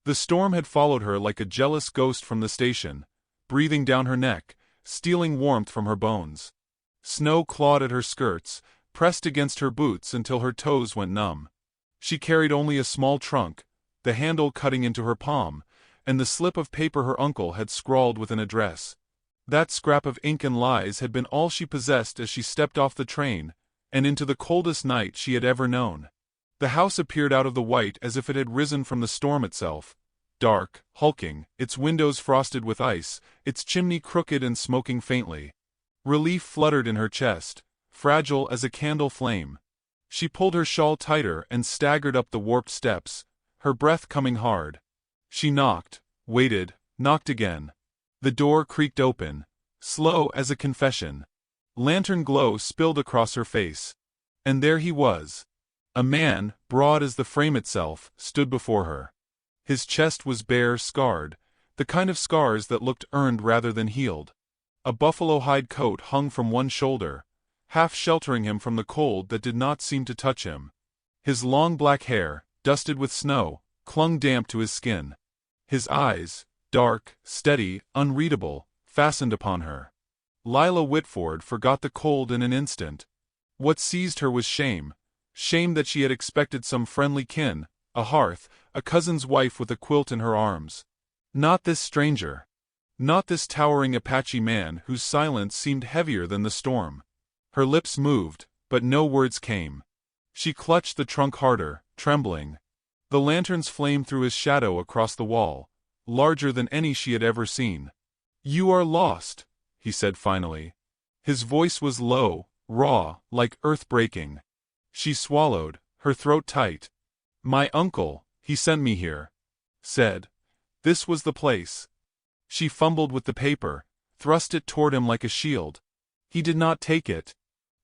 The storm had followed her like a jealous ghost from the station, breathing down her neck, stealing warmth from her bones. Snow clawed at her skirts, pressed against her boots until her toes went numb. She carried only a small trunk, the handle cutting into her palm, and the slip of paper her uncle had scrawled with an address. That scrap of ink and lies had been all she possessed as she stepped off the train, and into the coldest night she had ever known. The house appeared out of the white as if it had risen from the storm itself, dark, hulking, its windows frosted with ice, its chimney crooked and smoking faintly. Relief fluttered in her chest, fragile as a candle flame. She pulled her shawl tighter and staggered up the warped steps, her breath coming hard. She knocked, waited, knocked again. The door creaked open, slow as a confession. Lantern glow spilled across her face. And there he was. A man, broad as the frame itself, stood before her. His chest was bare, scarred, the kind of scars that looked earned rather than healed. A buffalo hide coat hung from one shoulder, half sheltering him from the cold that did not seem to touch him. His long black hair, dusted with snow, clung damp to his skin. His eyes, dark, steady, unreadable, fastened upon her. Lila Whitford forgot the cold in an instant. What seized her was shame. Shame that she had expected some friendly kin, a hearth, a cousin's wife with a quilt in her arms. Not this stranger. Not this towering Apache man whose silence seemed heavier than the storm. Her lips moved, but no words came. She clutched the trunk harder, trembling. The lantern's flame threw his shadow across the wall, larger than any she had ever seen. "You are lost," he said finally. His voice was low, raw, like earth breaking. She swallowed, her throat tight. "My uncle, he sent me here. Said this was the place." She fumbled with the paper, thrust it toward him like a shield. He did not take it.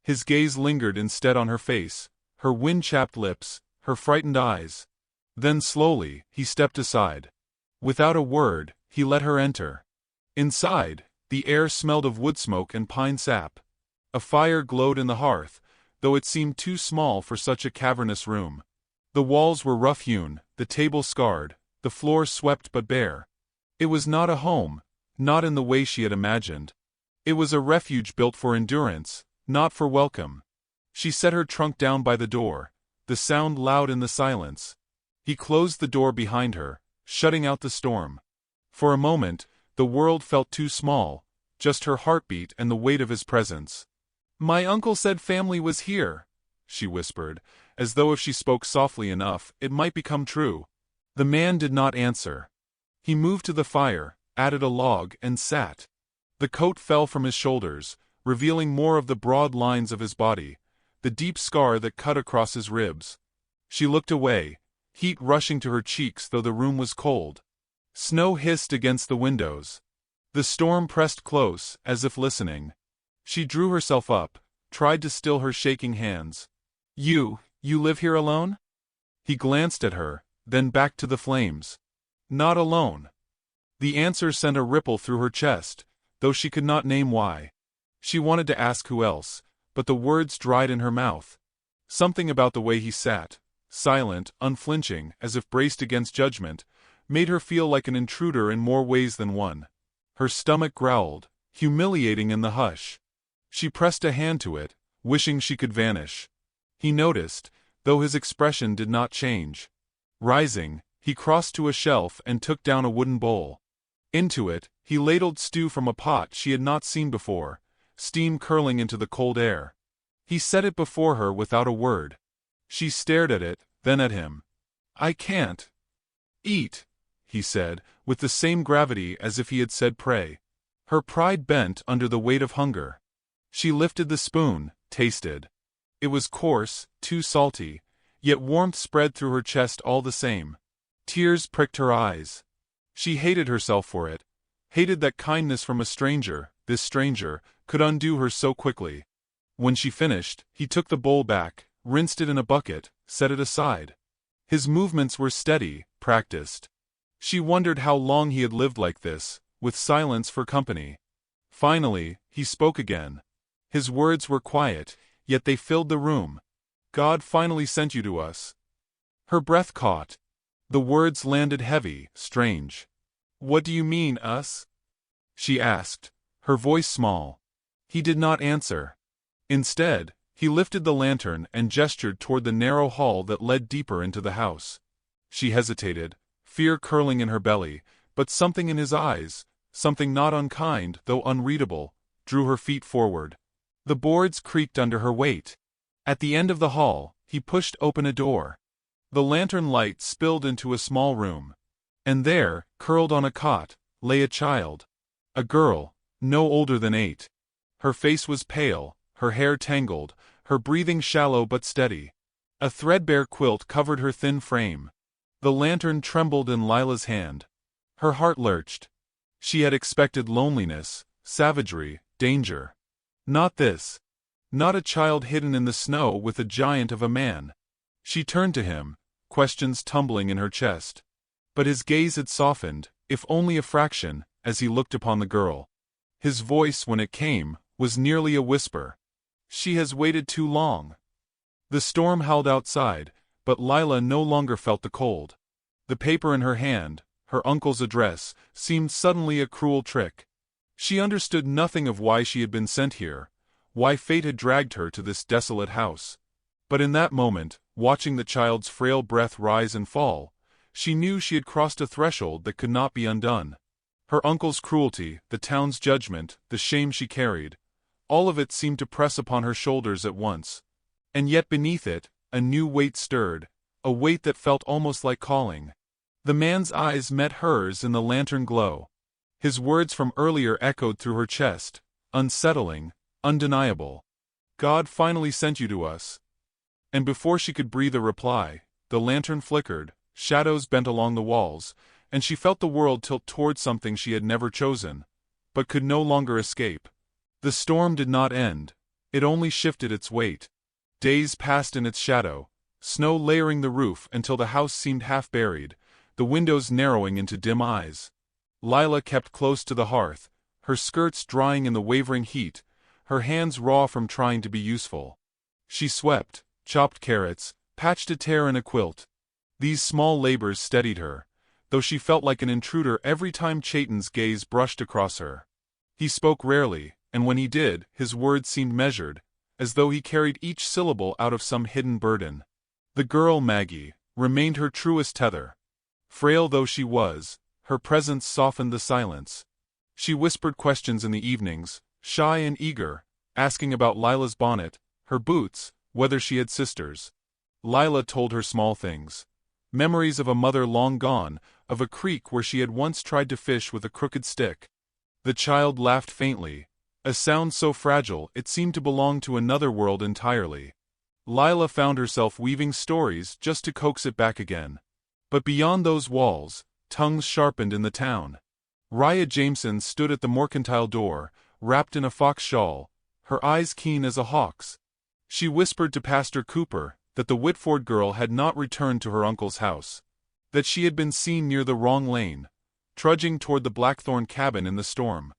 His gaze lingered instead on her face, her wind-chapped lips, her frightened eyes. Then slowly, he stepped aside. Without a word, he let her enter. Inside, the air smelled of wood smoke and pine sap. A fire glowed in the hearth, though it seemed too small for such a cavernous room. The walls were rough-hewn, the table scarred, the floor swept but bare. It was not a home, not in the way she had imagined. It was a refuge built for endurance, not for welcome. She set her trunk down by the door, the sound loud in the silence. He closed the door behind her, shutting out the storm. For a moment, the world felt too small, just her heartbeat and the weight of his presence. "My uncle said family was here," she whispered, as though if she spoke softly enough, it might become true. The man did not answer. He moved to the fire, added a log, and sat. The coat fell from his shoulders, revealing more of the broad lines of his body, the deep scar that cut across his ribs. She looked away, heat rushing to her cheeks though the room was cold. Snow hissed against the windows. The storm pressed close, as if listening. She drew herself up, tried to still her shaking hands. You live here alone?" He glanced at her, then back to the flames. "Not alone." The answer sent a ripple through her chest, though she could not name why. She wanted to ask who else, but the words dried in her mouth. Something about the way he sat, silent, unflinching, as if braced against judgment, made her feel like an intruder in more ways than one. Her stomach growled, humiliating in the hush. She pressed a hand to it, wishing she could vanish. He noticed, though his expression did not change. Rising, he crossed to a shelf and took down a wooden bowl. Into it, he ladled stew from a pot she had not seen before, steam curling into the cold air. He set it before her without a word. She stared at it, then at him. "I can't." "Eat," he said, with the same gravity as if he had said pray. Her pride bent under the weight of hunger. She lifted the spoon, tasted. It was coarse, too salty, yet warmth spread through her chest all the same. Tears pricked her eyes. She hated herself for it, hated that kindness from a stranger, this stranger, could undo her so quickly. When she finished, he took the bowl back, rinsed it in a bucket, set it aside. His movements were steady, practiced. She wondered how long he had lived like this, with silence for company. Finally, he spoke again. His words were quiet, yet they filled the room. "God finally sent you to us." Her breath caught. The words landed heavy, strange. "What do you mean, us?" she asked, her voice small. He did not answer. Instead, he lifted the lantern and gestured toward the narrow hall that led deeper into the house. She hesitated, fear curling in her belly, but something in his eyes, something not unkind though unreadable, drew her feet forward. The boards creaked under her weight. At the end of the hall, he pushed open a door. The lantern light spilled into a small room. And there, curled on a cot, lay a child. A girl, no older than 8. Her face was pale, her hair tangled, her breathing shallow but steady. A threadbare quilt covered her thin frame. The lantern trembled in Lila's hand. Her heart lurched. She had expected loneliness, savagery, danger. Not this. Not a child hidden in the snow with a giant of a man. She turned to him, questions tumbling in her chest. But his gaze had softened, if only a fraction, as he looked upon the girl. His voice, when it came, was nearly a whisper. "She has waited too long." The storm howled outside, but Lila no longer felt the cold. The paper in her hand, her uncle's address, seemed suddenly a cruel trick. She understood nothing of why she had been sent here, why fate had dragged her to this desolate house. But in that moment, watching the child's frail breath rise and fall, she knew she had crossed a threshold that could not be undone. Her uncle's cruelty, the town's judgment, the shame she carried, all of it seemed to press upon her shoulders at once. And yet beneath it, a new weight stirred, a weight that felt almost like calling. The man's eyes met hers in the lantern glow. His words from earlier echoed through her chest, unsettling, undeniable. "God finally sent you to us." And before she could breathe a reply, the lantern flickered, shadows bent along the walls, and she felt the world tilt toward something she had never chosen, but could no longer escape. The storm did not end, it only shifted its weight. Days passed in its shadow, snow layering the roof until the house seemed half buried, the windows narrowing into dim eyes. Lila kept close to the hearth, her skirts drying in the wavering heat, her hands raw from trying to be useful. She swept, chopped carrots, patched a tear in a quilt. These small labors steadied her, though she felt like an intruder every time Chayton's gaze brushed across her. He spoke rarely, and when he did, his words seemed measured, as though he carried each syllable out of some hidden burden. The girl, Maggie, remained her truest tether. Frail though she was, her presence softened the silence. She whispered questions in the evenings, shy and eager, asking about Lila's bonnet, her boots, whether she had sisters. Lila told her small things. Memories of a mother long gone, of a creek where she had once tried to fish with a crooked stick. The child laughed faintly, a sound so fragile it seemed to belong to another world entirely. Lila found herself weaving stories just to coax it back again. But beyond those walls, tongues sharpened in the town. Rya Jameson stood at the mercantile door, wrapped in a fox shawl, her eyes keen as a hawk's. She whispered to Pastor Cooper that the Whitford girl had not returned to her uncle's house, that she had been seen near the wrong lane, trudging toward the Blackthorn cabin in the storm.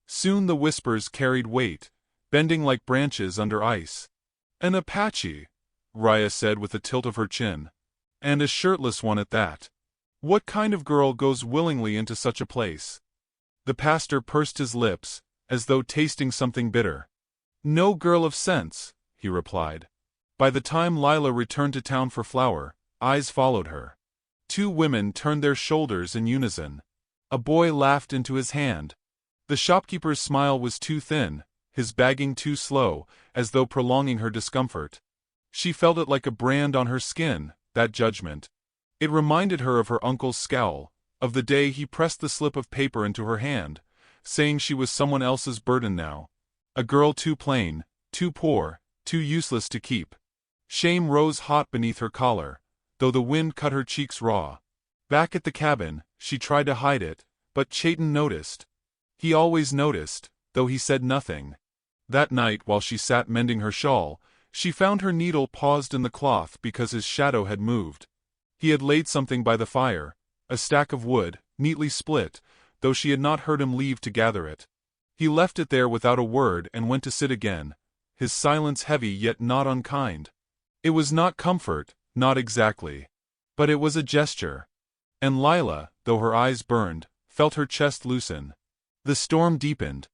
Soon the whispers carried weight, bending like branches under ice. "An Apache," Rya said with a tilt of her chin. "And a shirtless one at that. What kind of girl goes willingly into such a place?" The pastor pursed his lips, as though tasting something bitter. "No girl of sense," he replied. By the time Lila returned to town for flour, eyes followed her. 2 women turned their shoulders in unison. A boy laughed into his hand. The shopkeeper's smile was too thin, his bagging too slow, as though prolonging her discomfort. She felt it like a brand on her skin, that judgment. It reminded her of her uncle's scowl, of the day he pressed the slip of paper into her hand, saying she was someone else's burden now. A girl too plain, too poor, too useless to keep. Shame rose hot beneath her collar, though the wind cut her cheeks raw. Back at the cabin, she tried to hide it, but Chayton noticed. He always noticed, though he said nothing. That night, while she sat mending her shawl, she found her needle paused in the cloth because his shadow had moved. He had laid something by the fire, a stack of wood, neatly split, though she had not heard him leave to gather it. He left it there without a word and went to sit again, his silence heavy yet not unkind. It was not comfort, not exactly. But it was a gesture. And Lila, though her eyes burned, felt her chest loosen. The storm deepened.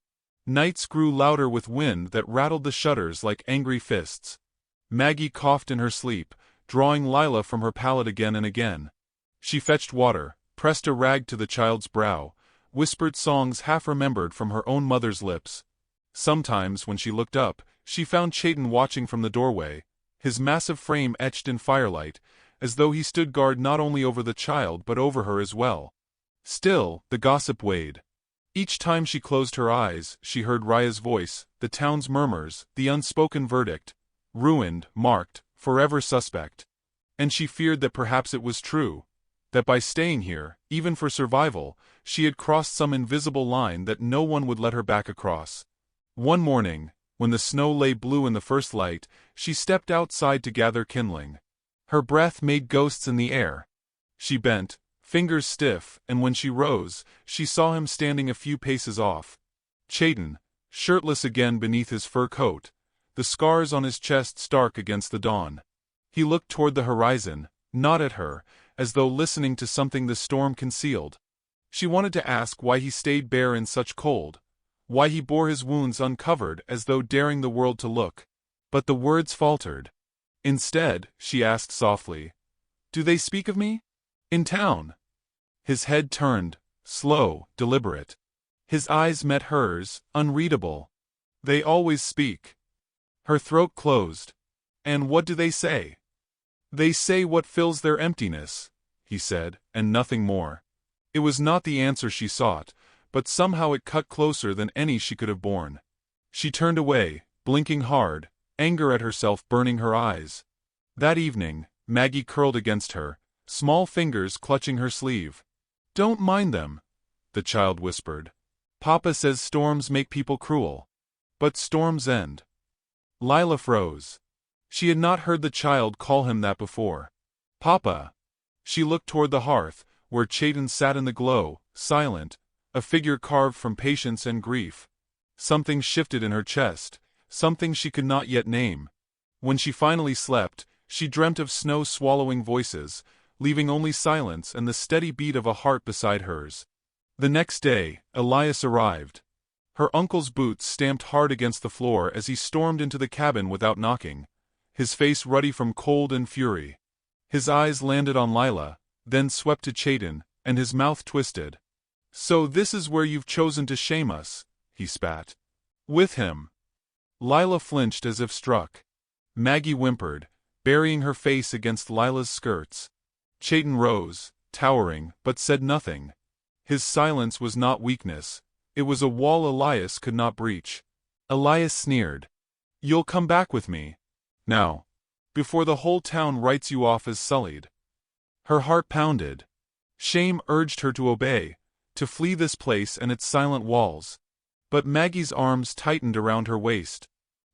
Nights grew louder with wind that rattled the shutters like angry fists. Maggie coughed in her sleep, drawing Lila from her pallet again and again. She fetched water, pressed a rag to the child's brow, whispered songs half-remembered from her own mother's lips. Sometimes, when she looked up, she found Chayton watching from the doorway, his massive frame etched in firelight, as though he stood guard not only over the child but over her as well. Still, the gossip weighed. Each time she closed her eyes, she heard Raya's voice, the town's murmurs, the unspoken verdict: ruined, marked, forever suspect. And she feared that perhaps it was true, that by staying here, even for survival, she had crossed some invisible line that no one would let her back across. One morning, when the snow lay blue in the first light, she stepped outside to gather kindling. Her breath made ghosts in the air. She bent, fingers stiff, and when she rose, she saw him standing a few paces off. Chayton, shirtless again beneath his fur coat, the scars on his chest stark against the dawn. He looked toward the horizon, not at her, as though listening to something the storm concealed. She wanted to ask why he stayed bare in such cold, why he bore his wounds uncovered as though daring the world to look. But the words faltered. Instead, she asked softly, "Do they speak of me? In town?" His head turned, slow, deliberate. His eyes met hers, unreadable. "They always speak." Her throat closed. "And what do they say?" "They say what fills their emptiness," he said, and nothing more. It was not the answer she sought, but somehow it cut closer than any she could have borne. She turned away, blinking hard, anger at herself burning her eyes. That evening, Maggie curled against her, small fingers clutching her sleeve. "Don't mind them," the child whispered. "Papa says storms make people cruel. But storms end." Lila froze. She had not heard the child call him that before. "Papa." She looked toward the hearth, where Chayton sat in the glow, silent, a figure carved from patience and grief. Something shifted in her chest, something she could not yet name. When she finally slept, she dreamt of snow-swallowing voices, leaving only silence and the steady beat of a heart beside hers. The next day, Elias arrived. Her uncle's boots stamped hard against the floor as he stormed into the cabin without knocking, his face ruddy from cold and fury. His eyes landed on Lila, then swept to Chayton, and his mouth twisted. "So this is where you've chosen to shame us," he spat. "With him." Lila flinched as if struck. Maggie whimpered, burying her face against Lila's skirts. Chayton rose, towering, but said nothing. His silence was not weakness. It was a wall Elias could not breach. Elias sneered. "You'll come back with me. Now. Before the whole town writes you off as sullied." Her heart pounded. Shame urged her to obey, to flee this place and its silent walls. But Maggie's arms tightened around her waist.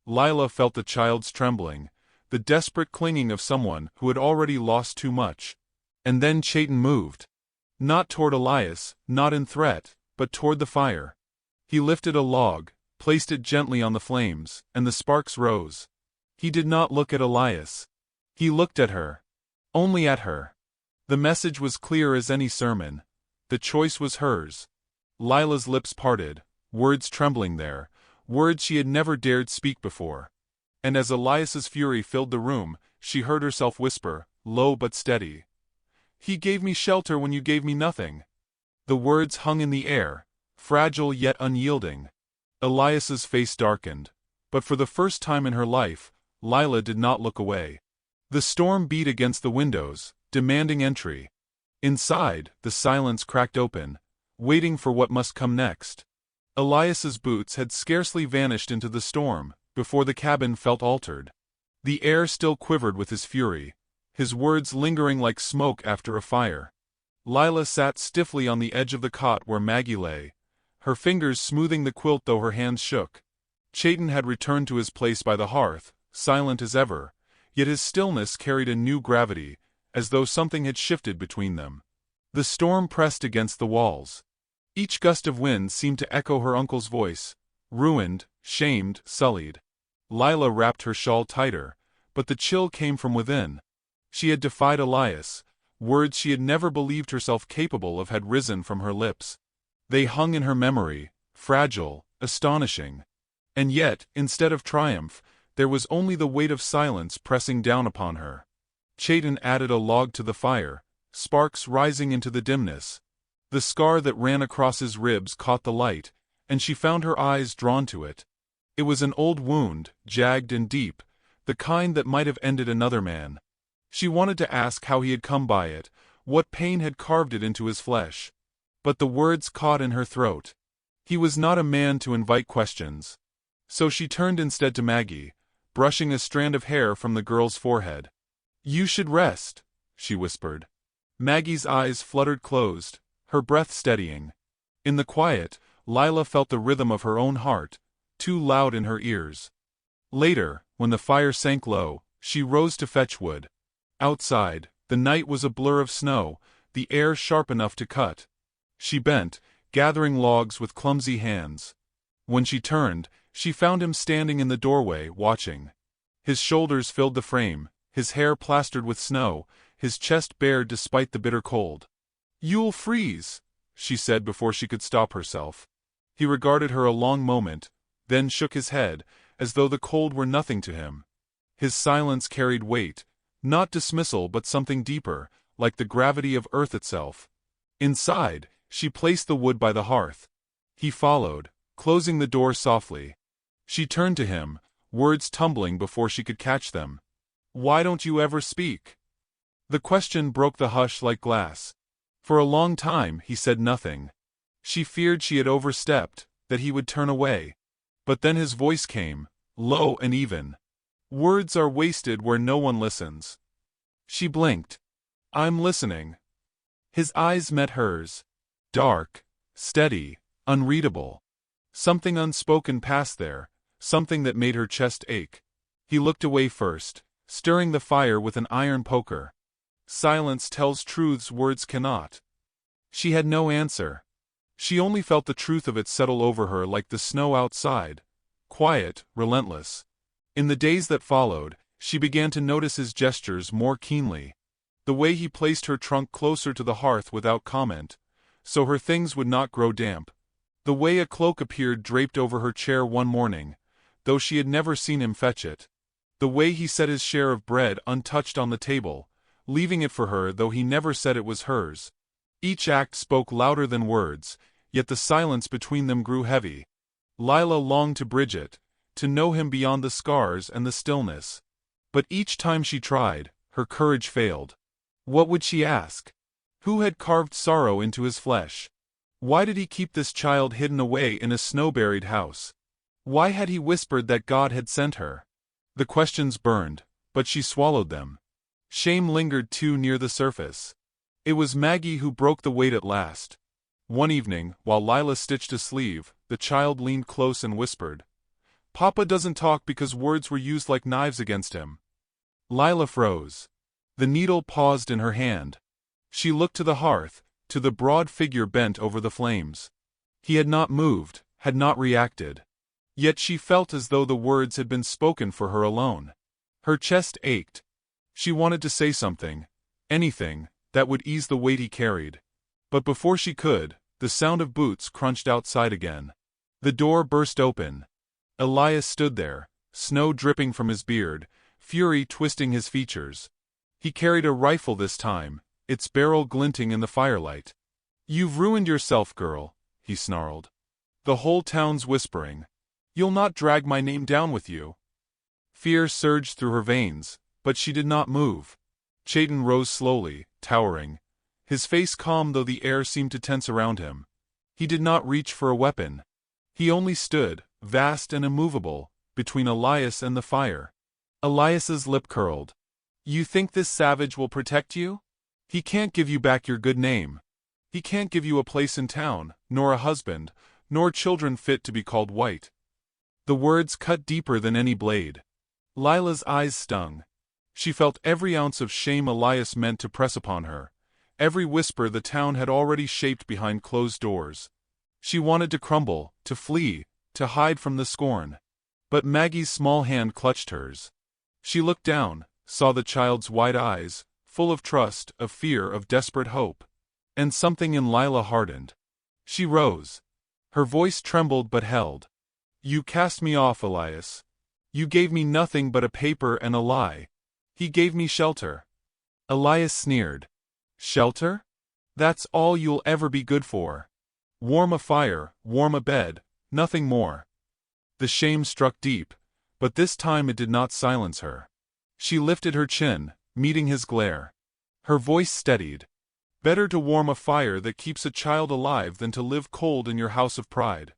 Lila felt the child's trembling, the desperate clinging of someone who had already lost too much. And then Chayton moved. Not toward Elias, not in threat, but toward the fire. He lifted a log, placed it gently on the flames, and the sparks rose. He did not look at Elias. He looked at her. Only at her. The message was clear as any sermon. The choice was hers. Lila's lips parted, words trembling there, words she had never dared speak before. And as Elias's fury filled the room, she heard herself whisper, low but steady, "He gave me shelter when you gave me nothing." The words hung in the air, fragile yet unyielding. Elias's face darkened, but for the first time in her life, Lila did not look away. The storm beat against the windows, demanding entry. Inside, the silence cracked open, waiting for what must come next. Elias's boots had scarcely vanished into the storm, before the cabin felt altered. The air still quivered with his fury, his words lingering like smoke after a fire. Lila sat stiffly on the edge of the cot where Maggie lay, her fingers smoothing the quilt though her hands shook. Chayton had returned to his place by the hearth, silent as ever, yet his stillness carried a new gravity, as though something had shifted between them. The storm pressed against the walls. Each gust of wind seemed to echo her uncle's voice, ruined, shamed, sullied. Lila wrapped her shawl tighter, but the chill came from within. She had defied Elias, Words she had never believed herself capable of had risen from her lips. They hung in her memory, fragile, astonishing. And yet, instead of triumph, there was only the weight of silence pressing down upon her. Chayton added a log to the fire, sparks rising into the dimness. The scar that ran across his ribs caught the light, and she found her eyes drawn to it. It was an old wound, jagged and deep, the kind that might have ended another man. She wanted to ask how he had come by it, what pain had carved it into his flesh. But the words caught in her throat. He was not a man to invite questions. So she turned instead to Maggie, brushing a strand of hair from the girl's forehead. "You should rest," she whispered. Maggie's eyes fluttered closed, her breath steadying. In the quiet, Lila felt the rhythm of her own heart, too loud in her ears. Later, when the fire sank low, she rose to fetch wood. Outside, the night was a blur of snow, the air sharp enough to cut. She bent, gathering logs with clumsy hands. When she turned, she found him standing in the doorway, watching. His shoulders filled the frame, his hair plastered with snow, his chest bare despite the bitter cold. "You'll freeze," she said before she could stop herself. He regarded her a long moment, then shook his head, as though the cold were nothing to him. His silence carried weight, not dismissal but something deeper, like the gravity of earth itself. Inside, she placed the wood by the hearth. He followed, closing the door softly. She turned to him, words tumbling before she could catch them. "Why don't you ever speak?" The question broke the hush like glass. For a long time he said nothing. She feared she had overstepped, that he would turn away. But then his voice came, low and even. "Words are wasted where no one listens." She blinked. "I'm listening." His eyes met hers. Dark, steady, unreadable. Something unspoken passed there, something that made her chest ache. He looked away first, stirring the fire with an iron poker. Silence tells truths words cannot. She had no answer. She only felt the truth of it settle over her like the snow outside, quiet, relentless. In the days that followed, she began to notice his gestures more keenly. The way he placed her trunk closer to the hearth without comment, so her things would not grow damp. The way a cloak appeared draped over her chair one morning, though she had never seen him fetch it. The way he set his share of bread untouched on the table, leaving it for her though he never said it was hers. Each act spoke louder than words, yet the silence between them grew heavy. Lila longed to bridge it, to know him beyond the scars and the stillness. But each time she tried, her courage failed. What would she ask? Who had carved sorrow into his flesh? Why did he keep this child hidden away in a snow-buried house? Why had he whispered that God had sent her? The questions burned, but she swallowed them. Shame lingered too near the surface. It was Maggie who broke the weight at last. One evening, while Lila stitched a sleeve, the child leaned close and whispered, "Papa doesn't talk because words were used like knives against him." Lila froze. The needle paused in her hand. She looked to the hearth, to the broad figure bent over the flames. He had not moved, had not reacted. Yet she felt as though the words had been spoken for her alone. Her chest ached. She wanted to say something, anything, that would ease the weight he carried. But before she could, the sound of boots crunched outside again. The door burst open. Elias stood there, snow dripping from his beard, fury twisting his features. He carried a rifle this time, its barrel glinting in the firelight. "You've ruined yourself, girl," he snarled. "The whole town's whispering. You'll not drag my name down with you." Fear surged through her veins, but she did not move. Chayton rose slowly, towering, his face calm though the air seemed to tense around him. He did not reach for a weapon. He only stood, vast and immovable, between Elias and the fire. Elias's lip curled. "You think this savage will protect you? He can't give you back your good name. He can't give you a place in town, nor a husband, nor children fit to be called white." The words cut deeper than any blade. Lila's eyes stung. She felt every ounce of shame Elias meant to press upon her, every whisper the town had already shaped behind closed doors. She wanted to crumble, to flee, to hide from the scorn. But Maggie's small hand clutched hers. She looked down, saw the child's wide eyes, full of trust, of fear, of desperate hope. And something in Lila hardened. She rose. Her voice trembled but held. You cast me off, Elias. You gave me nothing but a paper and a lie. He gave me shelter. Elias sneered. Shelter? That's all you'll ever be good for. Warm a fire, warm a bed, nothing more. The shame struck deep, but this time it did not silence her. She lifted her chin, meeting his glare. Her voice steadied. Better to warm a fire that keeps a child alive than to live cold in your house of pride.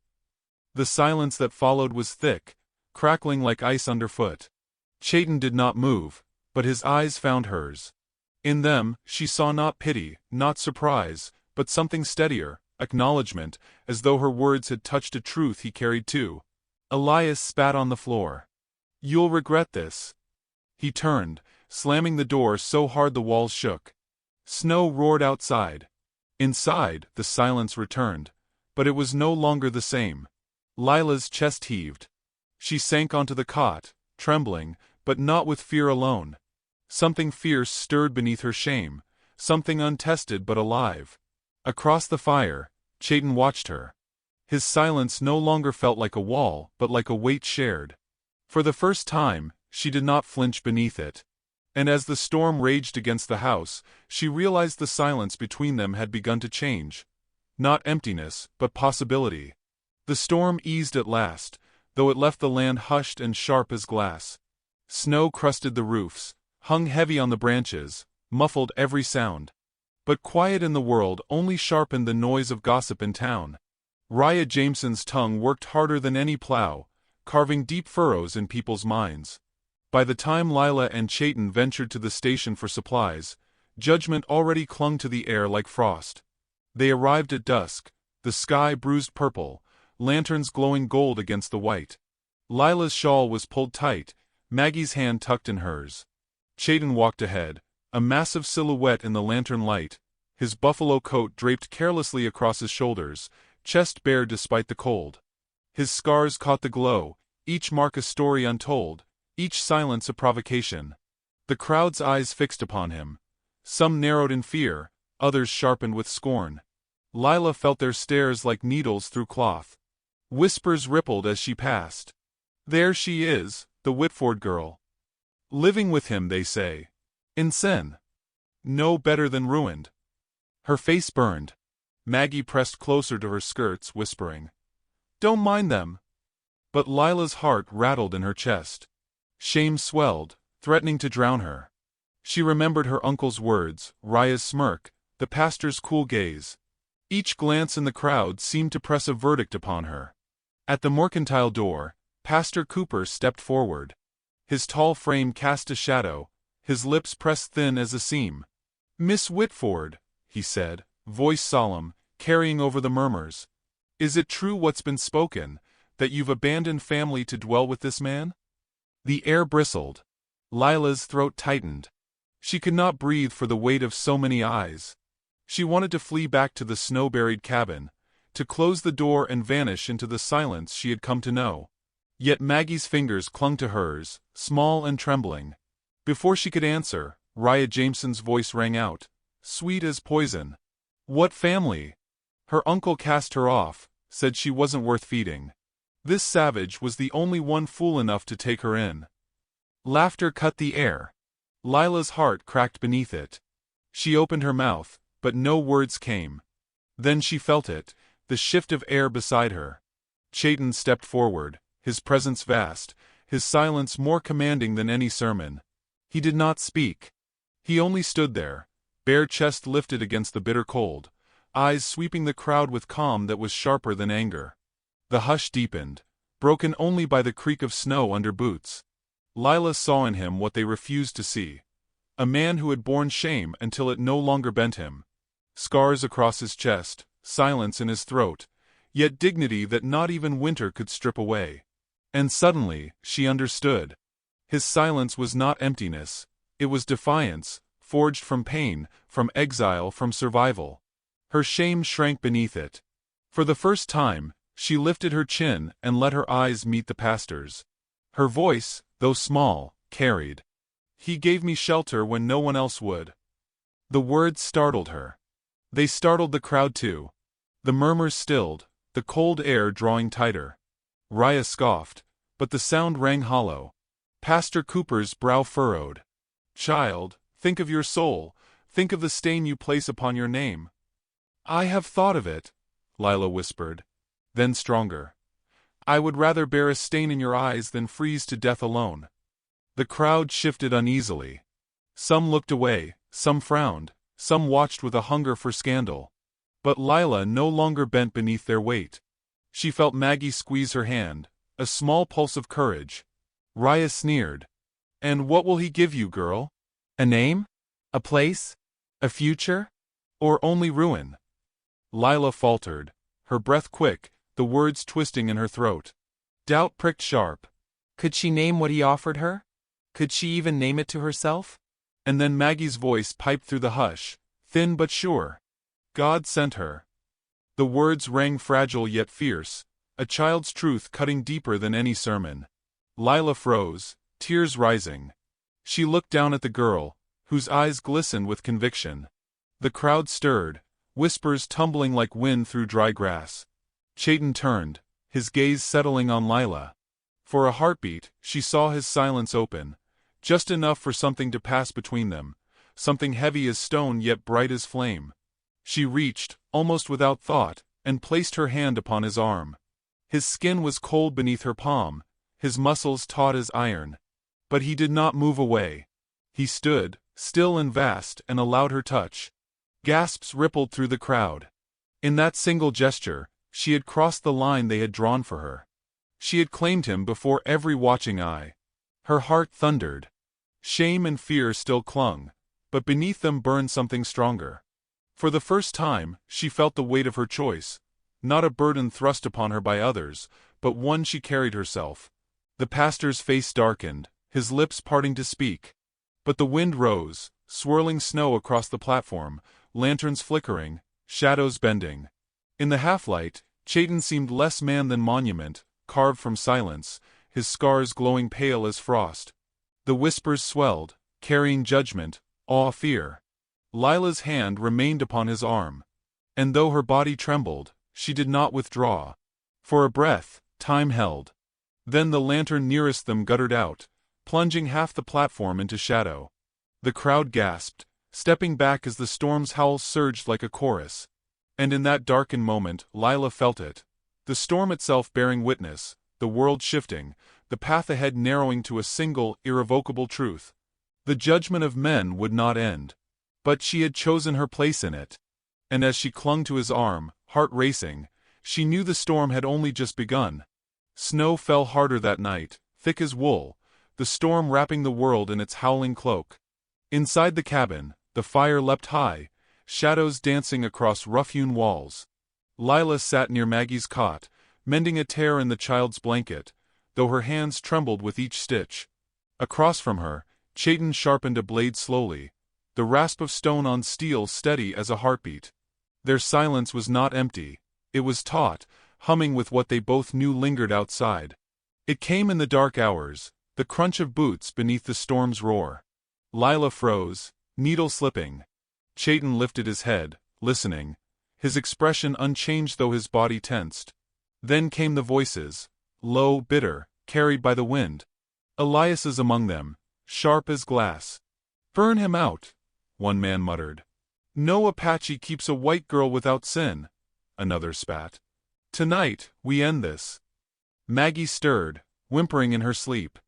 The silence that followed was thick, crackling like ice underfoot. Chayton did not move, but his eyes found hers. In them, she saw not pity, not surprise, but something steadier, acknowledgement, as though her words had touched a truth he carried too. Elias spat on the floor. You'll regret this. He turned, slamming the door so hard the walls shook. Snow roared outside. Inside, the silence returned, but it was no longer the same. Lila's chest heaved. She sank onto the cot, trembling, but not with fear alone. Something fierce stirred beneath her shame, something untested but alive. Across the fire, Chayton watched her. His silence no longer felt like a wall, but like a weight shared. For the first time, she did not flinch beneath it. And as the storm raged against the house, she realized the silence between them had begun to change. Not emptiness, but possibility. The storm eased at last, though it left the land hushed and sharp as glass. Snow crusted the roofs, hung heavy on the branches, muffled every sound. But quiet in the world only sharpened the noise of gossip in town. Raya Jameson's tongue worked harder than any plow, carving deep furrows in people's minds. By the time Lila and Chayton ventured to the station for supplies, judgment already clung to the air like frost. They arrived at dusk, the sky bruised purple, lanterns glowing gold against the white. Lila's shawl was pulled tight, Maggie's hand tucked in hers. Chayton walked ahead, a massive silhouette in the lantern light, his buffalo coat draped carelessly across his shoulders, chest bare despite the cold. His scars caught the glow, each mark a story untold, each silence a provocation. The crowd's eyes fixed upon him. Some narrowed in fear, others sharpened with scorn. Lila felt their stares like needles through cloth. Whispers rippled as she passed. There she is, the Whitford girl. Living with him, they say. In sin. No better than ruined. Her face burned. Maggie pressed closer to her skirts, whispering, Don't mind them. But Lila's heart rattled in her chest. Shame swelled, threatening to drown her. She remembered her uncle's words, Raya's smirk, the pastor's cool gaze. Each glance in the crowd seemed to press a verdict upon her. At the mercantile door, Pastor Cooper stepped forward. His tall frame cast a shadow, his lips pressed thin as a seam. Miss Whitford, he said, voice solemn, carrying over the murmurs. Is it true what's been spoken, that you've abandoned family to dwell with this man? The air bristled. Lila's throat tightened. She could not breathe for the weight of so many eyes. She wanted to flee back to the snow-buried cabin, to close the door and vanish into the silence she had come to know. Yet Maggie's fingers clung to hers, small and trembling. Before she could answer, Raya Jameson's voice rang out, sweet as poison. What family? Her uncle cast her off, said she wasn't worth feeding. This savage was the only one fool enough to take her in. Laughter cut the air. Lila's heart cracked beneath it. She opened her mouth, but no words came. Then she felt it, the shift of air beside her. Chayton stepped forward, his presence vast, his silence more commanding than any sermon. He did not speak. He only stood there, bare chest lifted against the bitter cold, eyes sweeping the crowd with calm that was sharper than anger. The hush deepened, broken only by the creak of snow under boots. Lila saw in him what they refused to see. A man who had borne shame until it no longer bent him. Scars across his chest, silence in his throat, yet dignity that not even winter could strip away. And suddenly, she understood. His silence was not emptiness, it was defiance, forged from pain, from exile, from survival. Her shame shrank beneath it. For the first time, she lifted her chin and let her eyes meet the pastor's. Her voice, though small, carried. He gave me shelter when no one else would. The words startled her. They startled the crowd too. The murmurs stilled, the cold air drawing tighter. Raya scoffed, but the sound rang hollow. Pastor Cooper's brow furrowed. "Child, think of your soul, think of the stain you place upon your name." "I have thought of it," Lila whispered. Then stronger. "I would rather bear a stain in your eyes than freeze to death alone." The crowd shifted uneasily. Some looked away, some frowned, some watched with a hunger for scandal. But Lila no longer bent beneath their weight. She felt Maggie squeeze her hand, a small pulse of courage. Raya sneered. "And what will he give you, girl? A name? A place? A future? Or only ruin?" Lila faltered, her breath quick, the words twisting in her throat. Doubt pricked sharp. Could she name what he offered her? Could she even name it to herself? And then Maggie's voice piped through the hush, thin but sure. "God sent her." The words rang fragile yet fierce, a child's truth cutting deeper than any sermon. Lila froze, tears rising. She looked down at the girl, whose eyes glistened with conviction. The crowd stirred, whispers tumbling like wind through dry grass. Chayton turned, his gaze settling on Lila. For a heartbeat, she saw his silence open, just enough for something to pass between them, something heavy as stone yet bright as flame. She reached, almost without thought, and placed her hand upon his arm. His skin was cold beneath her palm, his muscles taut as iron. But he did not move away. He stood, still and vast, and allowed her touch. Gasps rippled through the crowd. In that single gesture, she had crossed the line they had drawn for her. She had claimed him before every watching eye. Her heart thundered. Shame and fear still clung, but beneath them burned something stronger. For the first time, she felt the weight of her choice, not a burden thrust upon her by others, but one she carried herself. The pastor's face darkened, his lips parting to speak. But the wind rose, swirling snow across the platform, lanterns flickering, shadows bending. In the half-light, Chayton seemed less man than monument, carved from silence, his scars glowing pale as frost. The whispers swelled, carrying judgment, awe, fear. Lila's hand remained upon his arm. And though her body trembled, she did not withdraw. For a breath, time held. Then the lantern nearest them guttered out, plunging half the platform into shadow. The crowd gasped, stepping back as the storm's howls surged like a chorus. And in that darkened moment, Lila felt it. The storm itself bearing witness, the world shifting, the path ahead narrowing to a single, irrevocable truth. The judgment of men would not end. But she had chosen her place in it. And as she clung to his arm, heart racing, she knew the storm had only just begun. Snow fell harder that night, thick as wool, the storm wrapping the world in its howling cloak. Inside the cabin, the fire leapt high, shadows dancing across rough-hewn walls. Lila sat near Maggie's cot, mending a tear in the child's blanket, though her hands trembled with each stitch. Across from her, Chayton sharpened a blade slowly, the rasp of stone on steel steady as a heartbeat. Their silence was not empty, it was taut, humming with what they both knew lingered outside. It came in the dark hours, the crunch of boots beneath the storm's roar. Lila froze, needle slipping. Chayton lifted his head, listening, his expression unchanged though his body tensed. Then came the voices, low, bitter, carried by the wind. Elias's among them, sharp as glass. "Burn him out," one man muttered. "No Apache keeps a white girl without sin," another spat. "Tonight, we end this." Maggie stirred, whimpering in her sleep.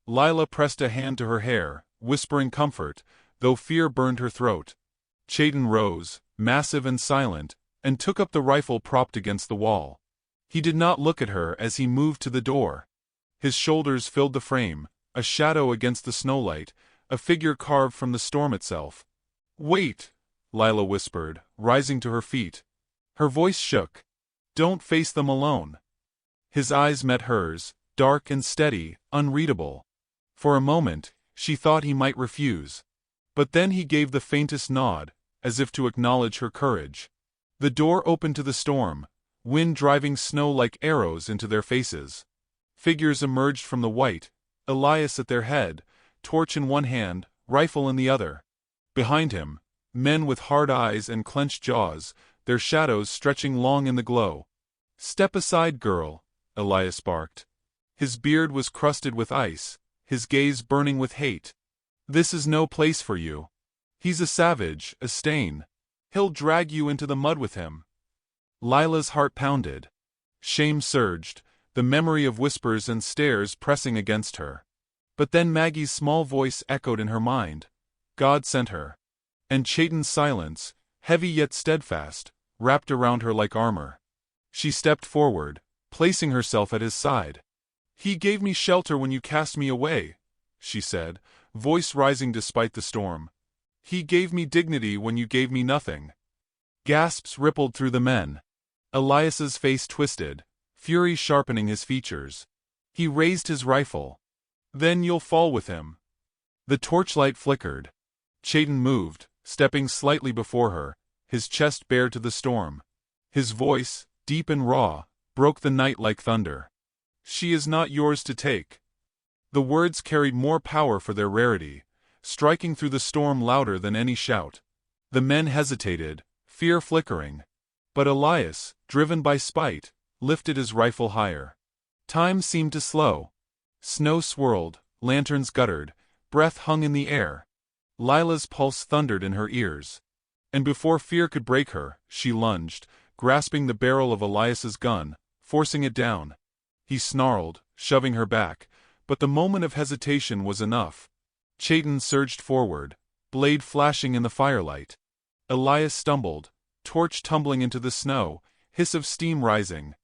Lila pressed a hand to her hair, whispering comfort, though fear burned her throat. Chayton rose, massive and silent, and took up the rifle propped against the wall. He did not look at her as he moved to the door. His shoulders filled the frame, a shadow against the snowlight, a figure carved from the storm itself. "Wait," Lila whispered, rising to her feet. Her voice shook. "Don't face them alone." His eyes met hers, dark and steady, unreadable. For a moment, she thought he might refuse. But then he gave the faintest nod, as if to acknowledge her courage. The door opened to the storm, wind driving snow like arrows into their faces. Figures emerged from the white, Elias at their head, torch in one hand, rifle in the other. Behind him, Men with hard eyes and clenched jaws, their shadows stretching long in the glow. "Step aside, girl," Elias barked. His beard was crusted with ice, his gaze burning with hate. "This is no place for you. He's a savage, a stain. He'll drag you into the mud with him." Lila's heart pounded. Shame surged, the memory of whispers and stares pressing against her. But then Maggie's small voice echoed in her mind. God sent her. And Chayton's silence, heavy yet steadfast, wrapped around her like armor. She stepped forward, placing herself at his side. "He gave me shelter when you cast me away," she said, voice rising despite the storm. "He gave me dignity when you gave me nothing." Gasps rippled through the men. Elias's face twisted, fury sharpening his features. He raised his rifle. "Then you'll fall with him." The torchlight flickered. Chayton moved, stepping slightly before her, his chest bare to the storm. His voice, deep and raw, broke the night like thunder. "She is not yours to take." The words carried more power for their rarity, striking through the storm louder than any shout. The men hesitated, fear flickering. But Elias, driven by spite, lifted his rifle higher. Time seemed to slow. Snow swirled, lanterns guttered, breath hung in the air. Lila's pulse thundered in her ears. And before fear could break her, she lunged, grasping the barrel of Elias's gun, forcing it down. He snarled, shoving her back, but the moment of hesitation was enough. Chayton surged forward, blade flashing in the firelight. Elias stumbled, torch tumbling into the snow, hiss of steam rising.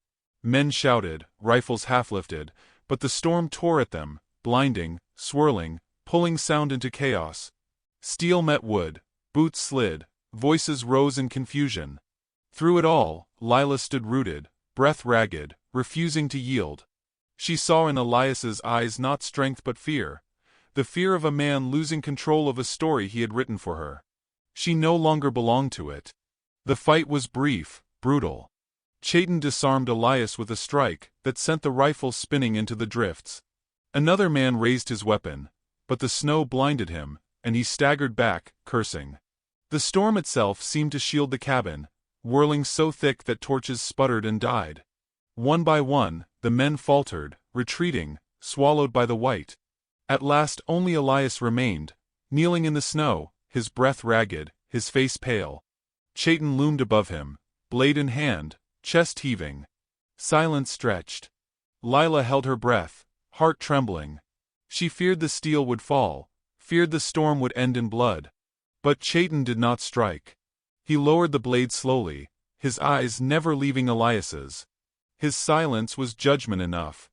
Men shouted, rifles half-lifted, but the storm tore at them, blinding, swirling, pulling sound into chaos. Steel met wood, boots slid, voices rose in confusion. Through it all, Lila stood rooted, breath ragged, refusing to yield. She saw in Elias's eyes not strength but fear, the fear of a man losing control of a story he had written for her. She no longer belonged to it. The fight was brief, brutal. Chayton disarmed Elias with a strike that sent the rifle spinning into the drifts. Another man raised his weapon, but the snow blinded him, and he staggered back, cursing. The storm itself seemed to shield the cabin, whirling so thick that torches sputtered and died. One by one, the men faltered, retreating, swallowed by the white. At last only Elias remained, kneeling in the snow, his breath ragged, his face pale. Chayton loomed above him, blade in hand, chest heaving. Silence stretched. Lila held her breath, heart trembling. She feared the steel would fall, feared the storm would end in blood. But Chayton did not strike. He lowered the blade slowly, his eyes never leaving Elias's. His silence was judgment enough.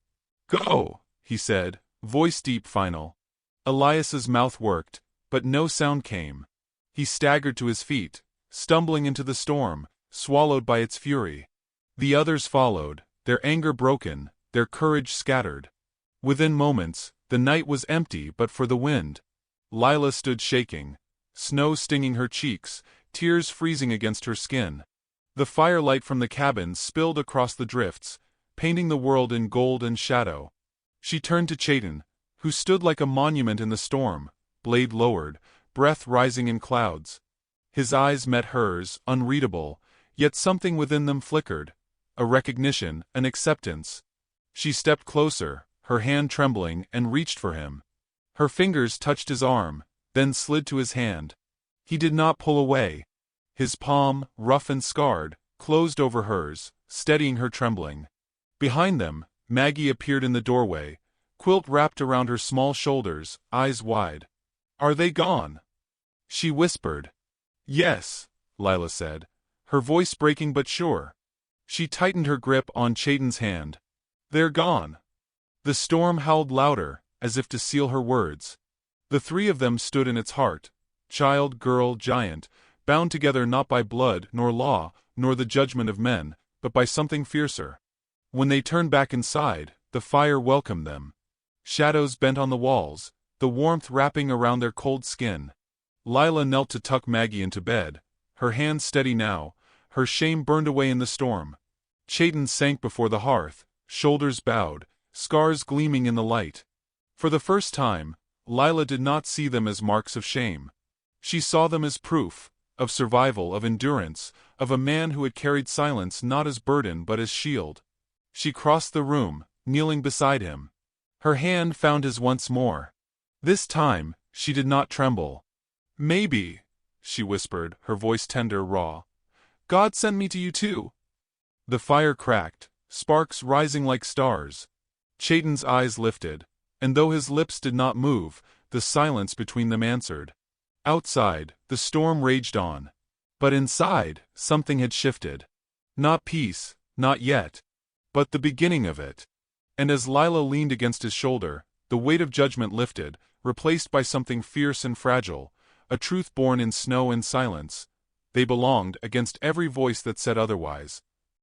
"Go," he said, voice deep final. Elias's mouth worked, but no sound came. He staggered to his feet, stumbling into the storm, swallowed by its fury. The others followed, their anger broken, their courage scattered. Within moments, the night was empty but for the wind. Lila stood shaking, snow stinging her cheeks, tears freezing against her skin. The firelight from the cabin spilled across the drifts, painting the world in gold and shadow. She turned to Chayton, who stood like a monument in the storm, blade lowered, breath rising in clouds. His eyes met hers, unreadable, yet something within them flickered, a recognition, an acceptance. She stepped closer, her hand trembling, and reached for him. Her fingers touched his arm, then slid to his hand. He did not pull away. His palm, rough and scarred, closed over hers, steadying her trembling. Behind them, Maggie appeared in the doorway, quilt wrapped around her small shoulders, eyes wide. "Are they gone?" She whispered. "Yes," Lila said, her voice breaking but sure. She tightened her grip on Chayton's hand. "They're gone." The storm howled louder, as if to seal her words. The three of them stood in its heart, child, girl, giant, bound together not by blood nor law, nor the judgment of men, but by something fiercer. When they turned back inside, the fire welcomed them. Shadows bent on the walls, the warmth wrapping around their cold skin. Lila knelt to tuck Maggie into bed, her hands steady now, her shame burned away in the storm. Chayton sank before the hearth, shoulders bowed, scars gleaming in the light. For the first time, Lila did not see them as marks of shame. She saw them as proof, of survival, of endurance, of a man who had carried silence not as burden but as shield. She crossed the room, kneeling beside him. Her hand found his once more. This time, she did not tremble. "Maybe," she whispered, her voice tender, raw. "God sent me to you too." The fire cracked, sparks rising like stars. Chayton's eyes lifted, and though his lips did not move, the silence between them answered. Outside, the storm raged on. But inside, something had shifted. Not peace, not yet. But the beginning of it. And as Lila leaned against his shoulder, the weight of judgment lifted, replaced by something fierce and fragile, a truth born in snow and silence. They belonged against every voice that said otherwise.